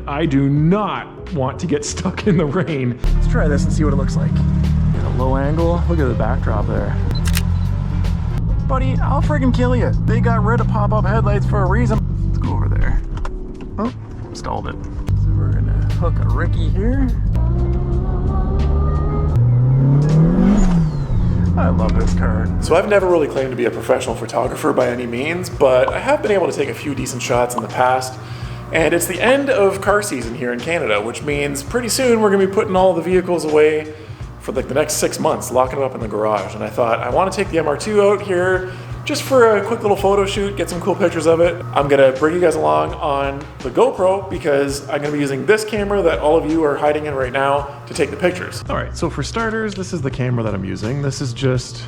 I do not want to get stuck in the rain. Let's try this and see what it looks like. Get a low angle. Look at the backdrop there. Buddy, I'll friggin' kill you. They got rid of pop-up headlights for a reason. Let's go over there. Oh, stalled it. So we're gonna hook a Ricky here. I love this car. So I've never really claimed to be a professional photographer by any means, but I have been able to take a few decent shots in the past. And it's the end of car season here in Canada, which means pretty soon we're gonna be putting all the vehicles away for like the next 6 months, locking them up in the garage. And I thought, I wanna take the MR2 out here just for a quick little photo shoot, get some cool pictures of it. I'm gonna bring you guys along on the GoPro because I'm gonna be using this camera that all of you are hiding in right now to take the pictures. All right, so for starters, this is the camera that I'm using. This is just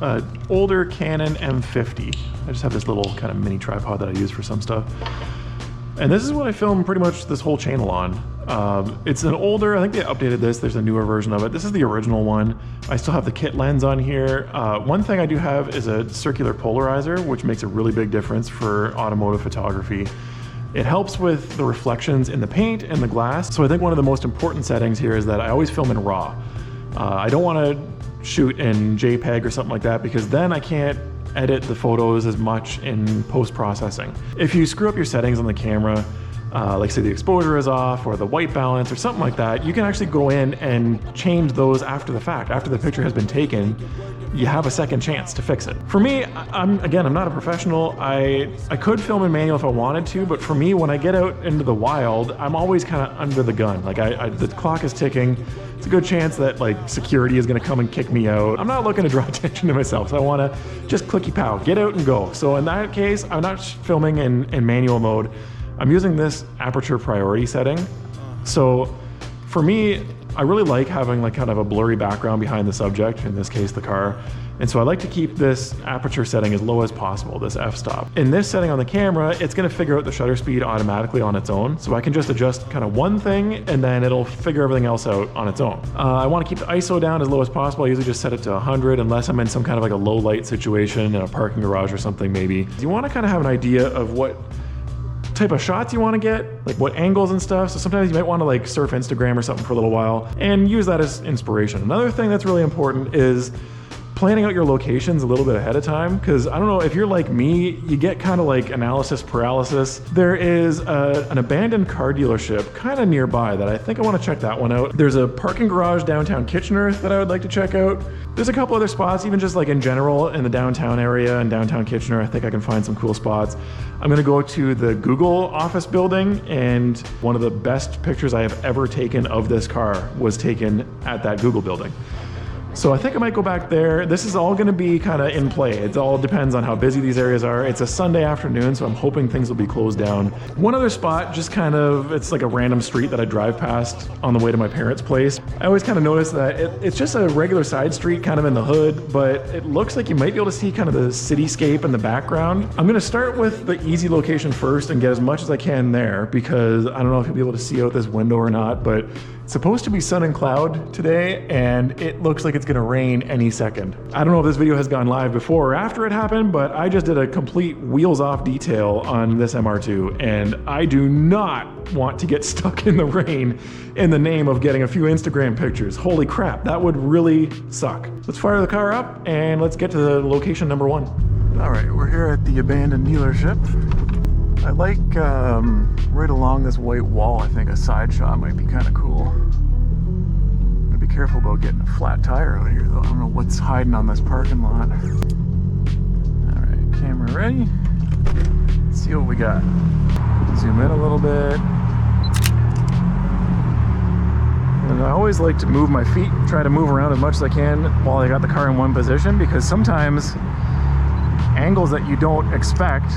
an older Canon M50. I just have this little kind of mini tripod that I use for some stuff. And this is what I film pretty much this whole channel on. It's an older, I think they updated this, there's a newer version of it. This is the original one. I still have the kit lens on here. One thing I do have is a circular polarizer, which makes a really big difference for automotive photography. It helps with the reflections in the paint and the glass. So I think one of the most important settings here is that I always film in RAW. I don't want to shoot in JPEG or something like that because then I can't edit the photos as much in post-processing. If you screw up your settings on the camera, like say the exposure is off or the white balance or something like that, you can actually go in and change those after the fact. After the picture has been taken, you have a second chance to fix it. For me, I'm not a professional. I could film in manual if I wanted to, but for me, when I get out into the wild, I'm always kind of under the gun. Like the clock is ticking. It's a good chance that like security is gonna come and kick me out. I'm not looking to draw attention to myself, so I wanna just clicky pow, get out and go. So in that case, I'm not filming in manual mode. I'm using this aperture priority setting. So for me, I really like having like kind of a blurry background behind the subject, in this case the car. And so I like to keep this aperture setting as low as possible, this f-stop. In this setting on the camera, it's gonna figure out the shutter speed automatically on its own. So I can just adjust kind of one thing and then it'll figure everything else out on its own. I wanna keep the ISO down as low as possible. I usually just set it to 100 unless I'm in some kind of like a low light situation in a parking garage or something maybe. You wanna kind of have an idea of what type of shots you want to get, like what angles and stuff. So sometimes you might want to like surf Instagram or something for a little while and use that as inspiration. Another thing that's really important is planning out your locations a little bit ahead of time, because I don't know if you're like me, you get kind of like analysis paralysis. There is an abandoned car dealership kind of nearby that I think I want to check that one out. There's a parking garage downtown Kitchener that I would like to check out. There's a couple other spots, even just like in general in the downtown area and downtown Kitchener. I think I can find some cool spots. I'm gonna go to the Google office building, and one of the best pictures I have ever taken of this car was taken at that Google building. So I think I might go back there. This is all gonna be kind of in play. It all depends on how busy these areas are. It's a Sunday afternoon, so I'm hoping things will be closed down. One other spot, just kind of, it's like a random street that I drive past on the way to my parents' place. I always kind of notice that it's just a regular side street kind of in the hood, but it looks like you might be able to see kind of the cityscape in the background. I'm gonna start with the easy location first and get as much as I can there, because I don't know if you'll be able to see out this window or not, but it's supposed to be sun and cloud today, and it looks like it's gonna rain any second. I don't know if this video has gone live before or after it happened, but I just did a complete wheels off detail on this MR2, and I do not want to get stuck in the rain in the name of getting a few Instagram pictures. Holy crap, that would really suck. Let's fire the car up and let's get to the location number one. All right, we're here at the abandoned dealership. I like right along this white wall, I think a side shot might be kind of cool. Gotta be careful about getting a flat tire out here though. I don't know what's hiding on this parking lot. All right, camera ready. Let's see what we got. Zoom in a little bit. And I always like to move my feet, try to move around as much as I can while I got the car in one position, because sometimes angles that you don't expect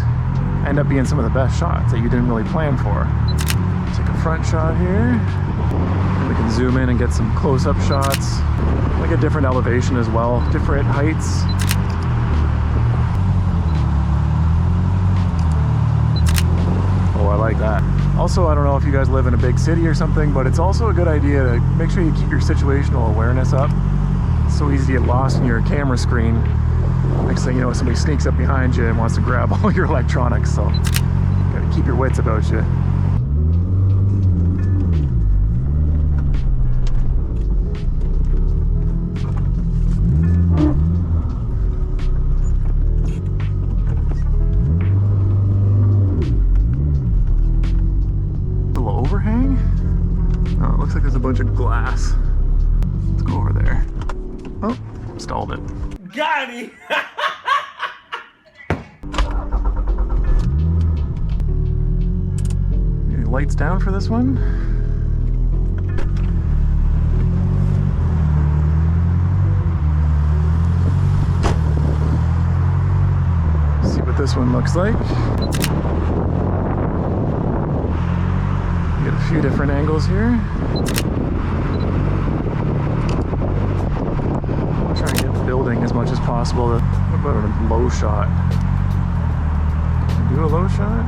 end up being some of the best shots that you didn't really plan for. Take a front shot here. And we can zoom in and get some close-up shots. Like a different elevation as well, different heights. Oh, I like that. Also, I don't know if you guys live in a big city or something, but it's also a good idea to make sure you keep your situational awareness up. It's so easy to get lost in your camera screen. Next thing you know, somebody sneaks up behind you and wants to grab all your electronics, so you gotta keep your wits about you. little overhang? Oh, it looks like there's a bunch of glass. Let's go over there. Oh, stalled it. Got him! Any lights down for this one? See what this one looks like. Get a few different angles here. Try and get the building as much as possible. What about a low shot? Can I do a low shot?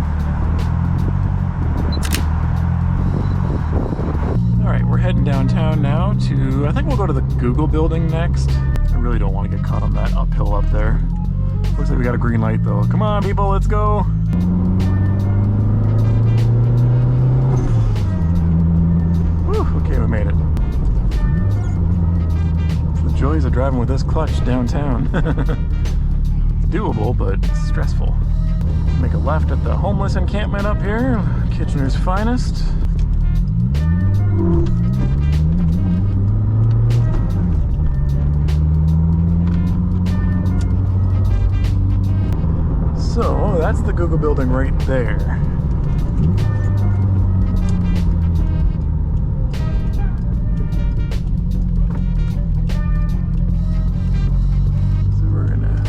Alright, we're heading downtown now to, I think we'll go to the Google building next. I really don't want to get caught on that uphill up there. Looks like we got a green light though. Come on people, let's go! Whew, okay, we made it. Joys of driving with this clutch downtown. It's doable, but it's stressful. Make a left at the homeless encampment up here, Kitchener's finest. So that's the Google building right there.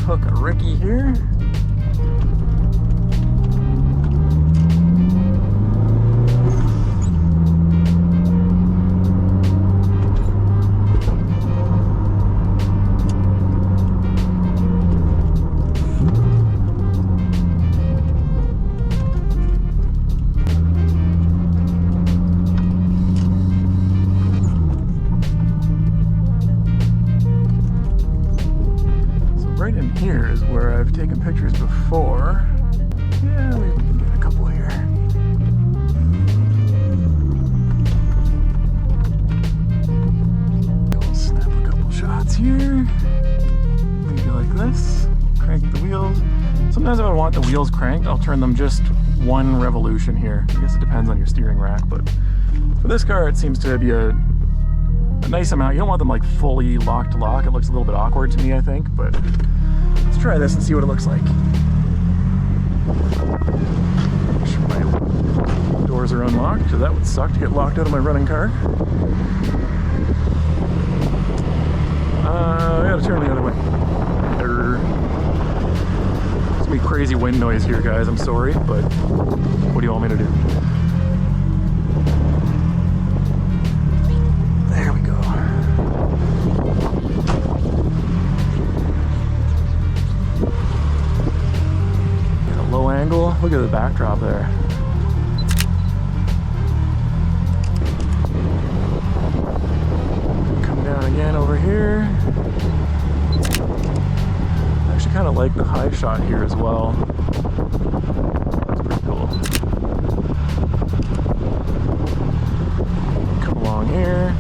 Hook a Ricky here. Right in here is where I've taken pictures before. Yeah, we can get a couple here. We'll snap a couple shots here. Maybe like this. Crank the wheels. Sometimes if I want the wheels cranked, I'll turn them just one revolution here. I guess it depends on your steering rack, but for this car it seems to be a nice amount. You don't want them like fully locked to lock. It looks a little bit awkward to me, I think, but let's try this and see what it looks like. Make sure my doors are unlocked, because that would suck to get locked out of my running car. I gotta turn the other way. There's gonna be crazy wind noise here, guys. I'm sorry, but what do you want me to do? Look at the backdrop there. Come down again over here. I actually kind of like the high shot here as well. That's pretty cool. Come along here.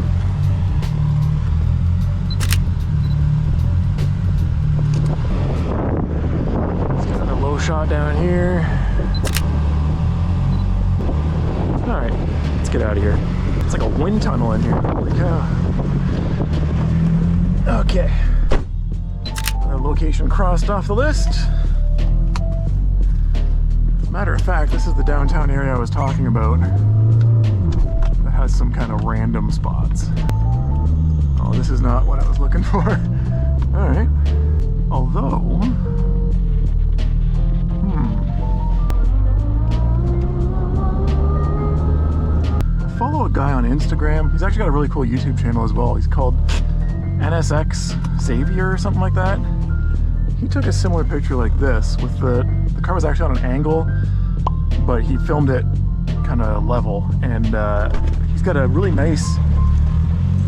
Let's get another low shot down here. Alright, let's get out of here. It's like a wind tunnel in here. Holy cow. Okay. Our location crossed off the list. As a matter of fact, this is the downtown area I was talking about. That has some kind of random spots. Oh, this is not what I was looking for. Alright. Although... follow a guy on Instagram. He's actually got a really cool YouTube channel as well. He's called NSX Savior or something like that. He took a similar picture like this with the car was actually on an angle, but he filmed it kind of level, and he's got a really nice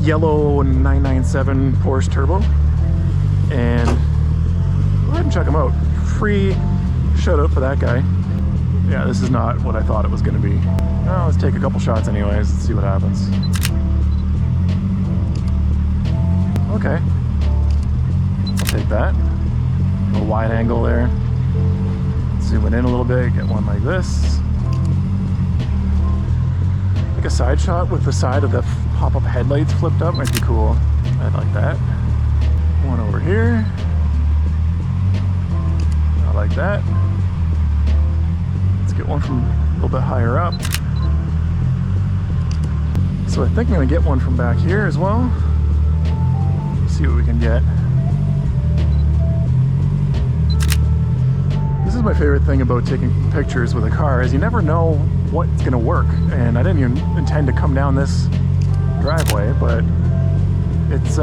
yellow 997 Porsche Turbo, and go ahead and check him out. Free shout out for that guy. Yeah, this is not what I thought it was going to be. Well, let's take a couple shots anyways, let's see what happens. Okay. I'll take that. A wide angle there. Zoom it in a little bit, get one like this. a side shot with the side of the pop-up headlights flipped up might be cool. I'd like that. One over here. I like that. Let's get one from a little bit higher up. So I think I'm gonna get one from back here as well. See what we can get. This is my favorite thing about taking pictures with a car is you never know what's gonna work. And I didn't even intend to come down this driveway, but this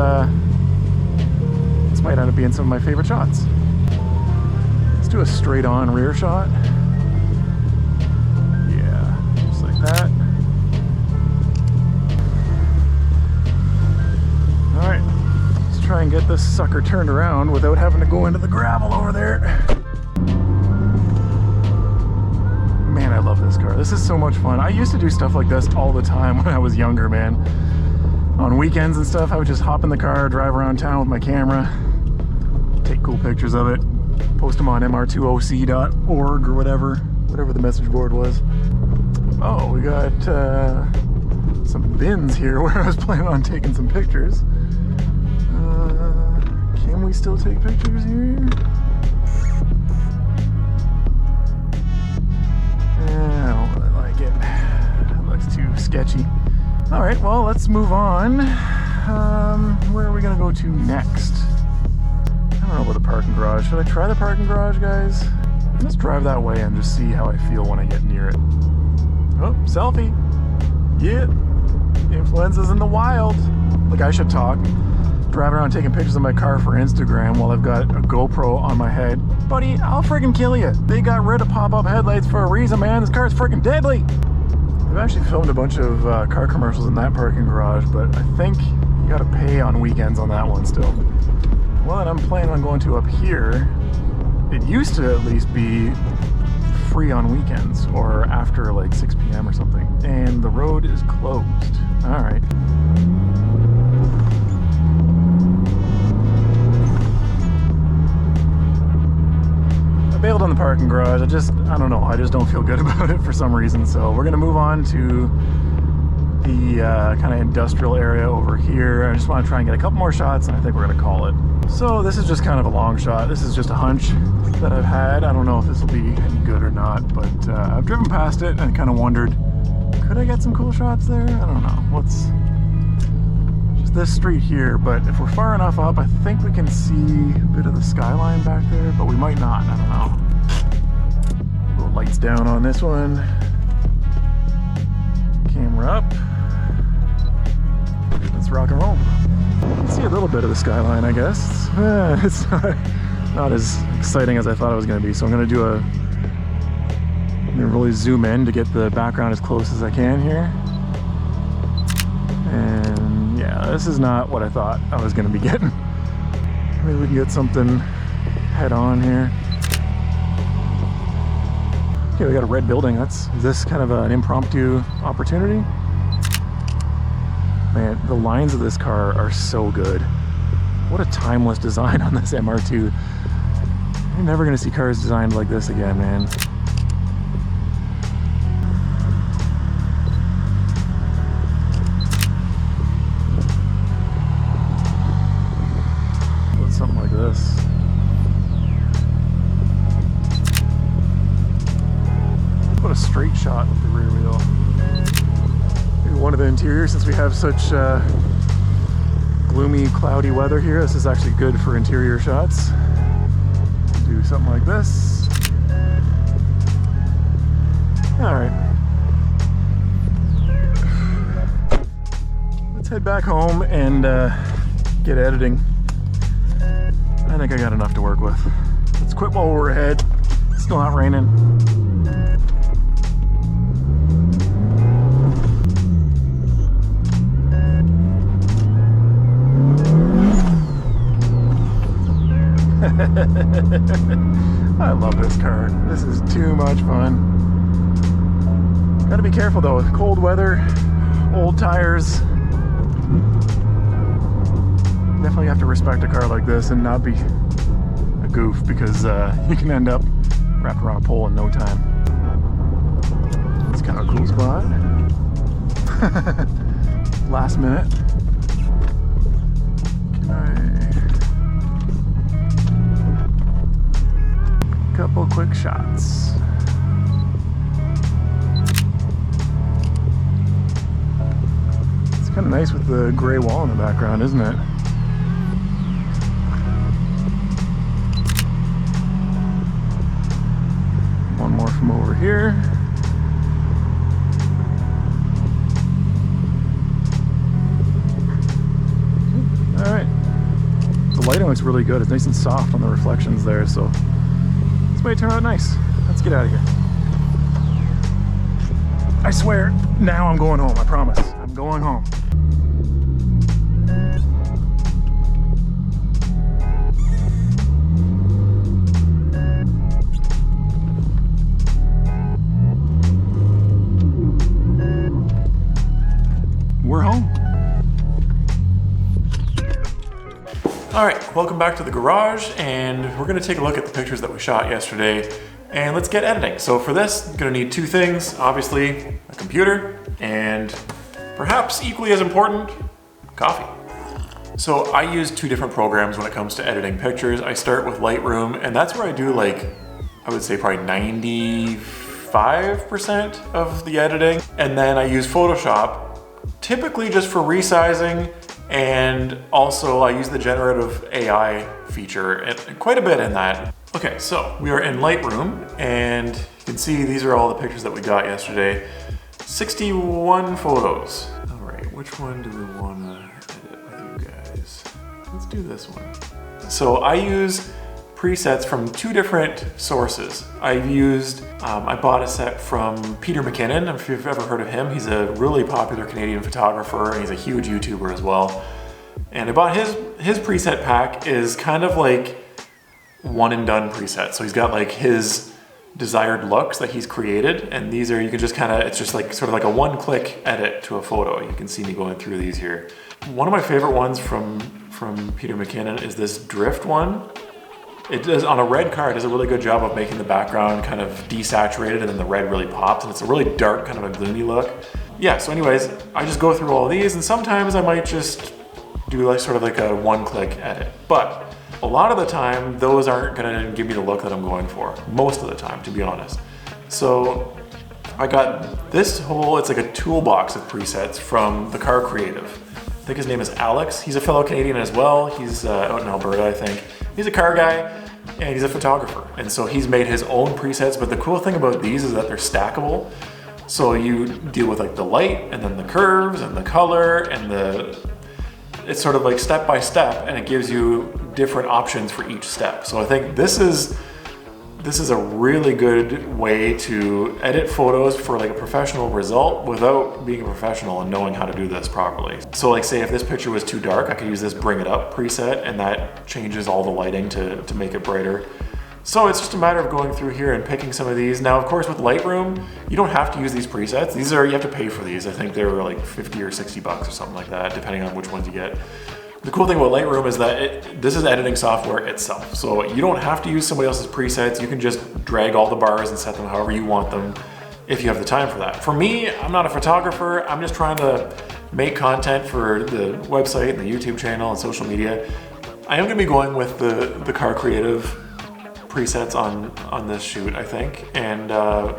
might end up being some of my favorite shots. Let's do a straight on rear shot. Yeah, just like that. All right, let's try and get this sucker turned around without having to go into the gravel over there. Man, I love this car. This is so much fun. I used to do stuff like this all the time when I was younger, man. On weekends and stuff, I would just hop in the car, drive around town with my camera, take cool pictures of it, post them on mr2oc.org or whatever the message board was. Oh, we got some bins here where I was planning on taking some pictures. Can we still take pictures here? I don't really like it. It looks too sketchy. All right, well, let's move on. Where are we gonna go to next? I don't know about the parking garage. Should I try the parking garage, guys? Let's drive that way and just see how I feel when I get near it. Oh, selfie. Yeah. Influenza's in the wild. Like, I should talk. Driving around taking pictures of my car for Instagram while I've got a GoPro on my head. Buddy, I'll friggin' kill you. They got rid of pop-up headlights for a reason, man. This car's friggin' deadly. I've actually filmed a bunch of car commercials in that parking garage, but I think you gotta pay on weekends on that one still. Well, and I'm planning on going to up here. It used to at least be free on weekends or after like 6 p.m. or something. And the road is closed. All right. I bailed on the parking garage. I don't know. I just don't feel good about it for some reason. So we're gonna move on to the kind of industrial area over here. I just want to try and get a couple more shots, and I think we're gonna call it. So this is just kind of a long shot. This is just a hunch that I've had. I don't know if this will be any good or not, but I've driven past it and kind of wondered, could I get some cool shots there? I don't know. Let's just this street here, but if we're far enough up, I think we can see a bit of the skyline back there, but we might not. I don't know. Little lights down on this one. Camera up. Let's rock and roll. You can see a little bit of the skyline, I guess. It's not as exciting as I thought it was going to be, so I'm going to I'm going to really zoom in to get the background as close as I can here. And yeah, this is not what I thought I was going to be getting. Maybe we can get something head on here. Okay, we got a red building. Is this kind of an impromptu opportunity? Man, the lines of this car are so good. What a timeless design on this MR2. You're never gonna see cars designed like this again, man. What's something like this? What a straight shot with the rear wheel. Maybe one of the interiors, since we have such gloomy, cloudy weather here, this is actually good for interior shots. Do something like this. All right. Let's head back home and get editing. I think I got enough to work with. Let's quit while we're ahead. It's still not raining. I love this car. This is too much fun. Gotta be careful though with cold weather, old tires. Definitely have to respect a car like this and not be a goof, because you can end up wrapped around a pole in no time. It's kind of a cool spot. Last minute. Couple quick shots. It's kind of nice with the gray wall in the background, isn't it? One more from over here. All right. The lighting looks really good. It's nice and soft on the reflections there, so this might turn out nice. Let's get out of here. I swear, now I'm going home, I promise. I'm going home. We're home. All right, welcome back to the garage, and we're gonna take a look at the pictures that we shot yesterday, and let's get editing. So for this, I'm gonna need two things, obviously a computer, and perhaps equally as important, coffee. So I use two different programs when it comes to editing pictures. I start with Lightroom, and that's where I do like, I would say probably 95% of the editing. And then I use Photoshop, typically just for resizing, and also I use the generative AI feature and quite a bit in that. Okay, so we are in Lightroom, and you can see these are all the pictures that we got yesterday. 61 photos. All right, which one do we want to edit with you guys? Let's do this one. So I use presets from two different sources. I bought a set from Peter McKinnon, if you've ever heard of him. He's a really popular Canadian photographer, and he's a huge YouTuber as well. And I bought his preset pack is kind of like one and done preset. So he's got like his desired looks that he's created, and these are, you can just kind of, it's just like sort of like a one-click edit to a photo. You can see me going through these here. One of my favorite ones from Peter McKinnon is this drift one. It does, on a red car, it does a really good job of making the background kind of desaturated, and then the red really pops, and it's a really dark, kind of a gloomy look. Yeah, so anyways, I just go through all of these, and sometimes I might just do like sort of like a one-click edit. But a lot of the time, those aren't gonna give me the look that I'm going for. Most of the time, to be honest. So I got this whole, it's like a toolbox of presets from the Car Creative. I think his name is Alex. He's a fellow Canadian as well. He's out in Alberta, I think. He's a car guy, and he's a photographer. And so he's made his own presets, but the cool thing about these is that they're stackable. So you deal with like the light, and then the curves, and the color, and it's sort of like step by step, and it gives you different options for each step. So I think this is a really good way to edit photos for like a professional result without being a professional and knowing how to do this properly. So like say if this picture was too dark, I could use this bring it up preset, and that changes all the lighting to make it brighter. So it's just a matter of going through here and picking some of these. Now, of course, with Lightroom, you don't have to use these presets. You have to pay for these. I think they were like 50 or 60 bucks or something like that, depending on which ones you get. The cool thing about Lightroom is that this is editing software itself. So you don't have to use somebody else's presets. You can just drag all the bars and set them however you want them if you have the time for that. For me, I'm not a photographer. I'm just trying to make content for the website and the YouTube channel and social media. I am gonna be going with the Car Creative presets on this shoot, I think. And I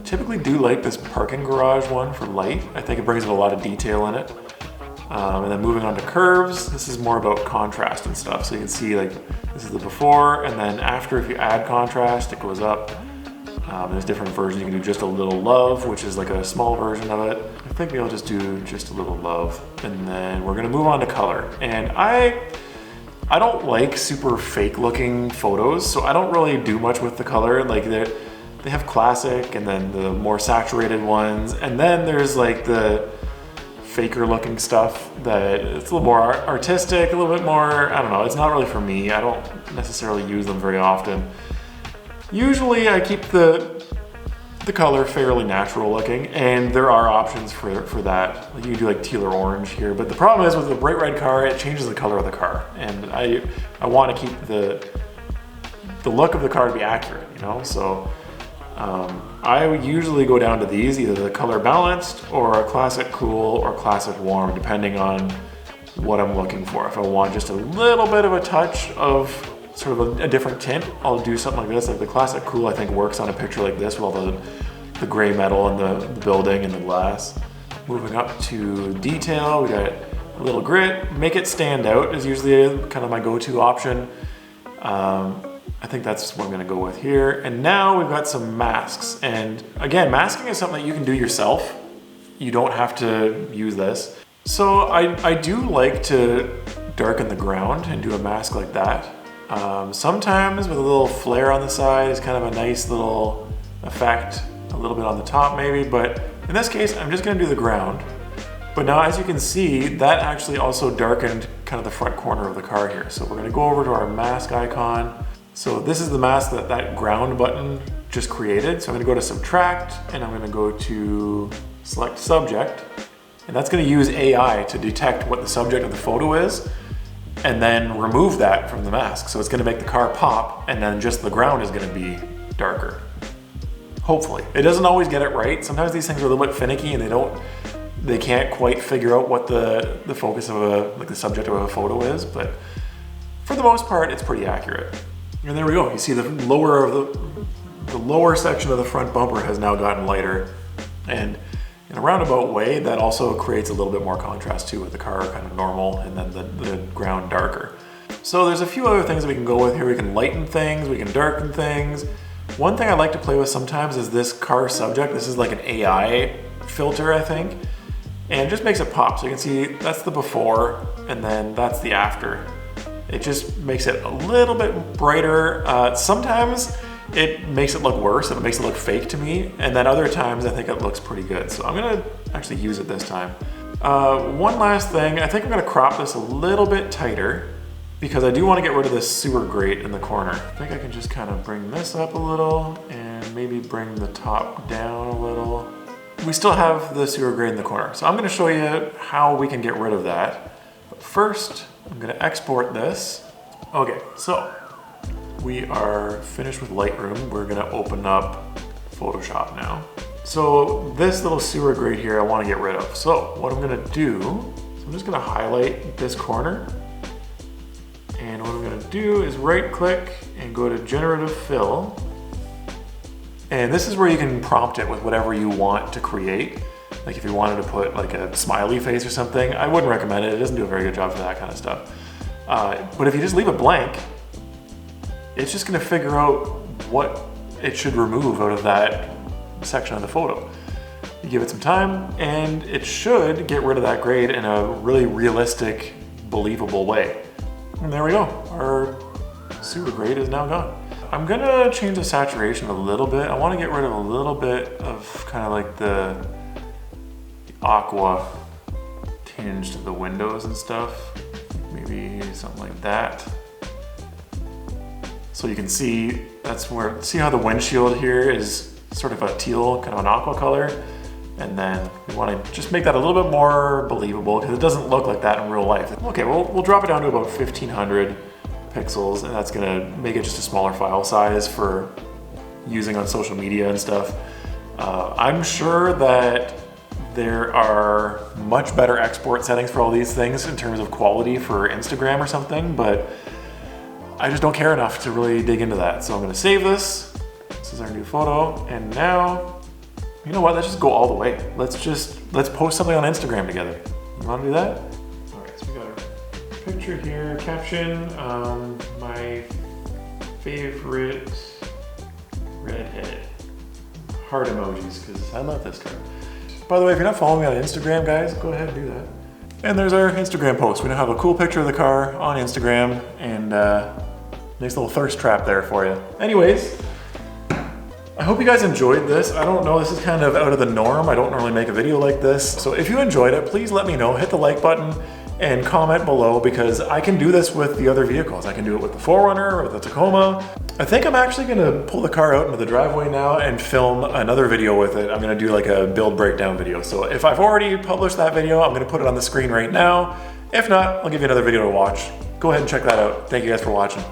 typically do like this parking garage one for light. I think it brings a lot of detail in it. And then moving on to curves, this is more about contrast and stuff. So you can see like, this is the before, and then after, if you add contrast, it goes up. There's different versions. You can do just a little love, which is like a small version of it. I think maybe I'll just do just a little love. And then we're gonna move on to color. And I don't like super fake looking photos, so I don't really do much with the color. Like they have classic, and then the more saturated ones, and then there's like the faker looking stuff that it's a little more artistic, a little bit more, I don't know, it's not really for me. I don't necessarily use them very often. Usually I keep the color fairly natural looking, and there are options for that. Like you can do like teal or orange here, but the problem is with the bright red car, it changes the color of the car, and I want to keep the look of the car to be accurate, you know? So I would usually go down to these, either the color balanced or a classic cool or classic warm, depending on what I'm looking for. If I want just a little bit of a touch of sort of a different tint, I'll do something like this. Like the classic cool I think works on a picture like this with all the gray metal and the building and the glass. Moving up to detail, we got a little grit. Make it stand out is usually kind of my go-to option. I think that's what I'm gonna go with here. And now we've got some masks. And again, masking is something that you can do yourself. You don't have to use this. So I do like to darken the ground and do a mask like that. Sometimes with a little flare on the side is kind of a nice little effect, a little bit on the top maybe, but in this case, I'm just gonna do the ground. But now as you can see, that actually also darkened kind of the front corner of the car here. So we're gonna go over to our mask icon. So this is the mask that ground button just created. So I'm gonna go to subtract and I'm gonna go to select subject. And that's gonna use AI to detect what the subject of the photo is and then remove that from the mask. So it's gonna make the car pop and then just the ground is gonna be darker. Hopefully. It doesn't always get it right. Sometimes these things are a little bit finicky and they can't quite figure out what the focus of the subject of a photo is, but for the most part, it's pretty accurate. And there we go. You see the lower section of the front bumper has now gotten lighter. And in a roundabout way, that also creates a little bit more contrast too, with the car kind of normal and then the ground darker. So there's a few other things that we can go with here. We can lighten things, we can darken things. One thing I like to play with sometimes is this car subject. This is like an AI filter, I think. And it just makes it pop. So you can see that's the before and then that's the after. It just makes it a little bit brighter. Sometimes it makes it look worse and it makes it look fake to me. And then other times I think it looks pretty good. So I'm gonna actually use it this time. One last thing, I think I'm gonna crop this a little bit tighter because I do want to get rid of this sewer grate in the corner. I think I can just kind of bring this up a little and maybe bring the top down a little. We still have the sewer grate in the corner. So I'm gonna show you how we can get rid of that. But first, I'm gonna export this. Okay, so we are finished with Lightroom. We're gonna open up Photoshop now. So this little sewer grate here I wanna get rid of. So what I'm gonna do, is I'm just gonna highlight this corner. And what I'm gonna do is right click and go to Generative Fill. And this is where you can prompt it with whatever you want to create. Like if you wanted to put like a smiley face or something, I wouldn't recommend it. It doesn't do a very good job for that kind of stuff. But if you just leave it blank, it's just gonna figure out what it should remove out of that section of the photo. You give it some time and it should get rid of that grade in a really realistic, believable way. And there we go, our sewer grade is now gone. I'm gonna change the saturation a little bit. I wanna get rid of a little bit of kind of like the aqua tinge to the windows and stuff. Maybe something like that. So you can see, see how the windshield here is sort of a teal, kind of an aqua color. And then we want to just make that a little bit more believable because it doesn't look like that in real life. Okay, we'll drop it down to about 1500 pixels and that's gonna make it just a smaller file size for using on social media and stuff. I'm sure that there are much better export settings for all these things in terms of quality for Instagram or something, but I just don't care enough to really dig into that. So I'm gonna save this. This is our new photo. And now, you know what, let's just go all the way. Let's post something on Instagram together. You wanna do that? All right, so we got our picture here, caption, my favorite redhead. Heart emojis, because I love this card. By the way, if you're not following me on Instagram, guys, go ahead and do that. And there's our Instagram post. We now have a cool picture of the car on Instagram and nice little thirst trap there for you. Anyways, I hope you guys enjoyed this. I don't know, this is kind of out of the norm. I don't normally make a video like this. So if you enjoyed it, please let me know. Hit the like button and comment below because I can do this with the other vehicles. I can do it with the 4Runner or the Tacoma. I think I'm actually gonna pull the car out into the driveway now and film another video with it. I'm gonna do like a build breakdown video. So if I've already published that video, I'm gonna put it on the screen right now. If not, I'll give you another video to watch. Go ahead and check that out. Thank you guys for watching.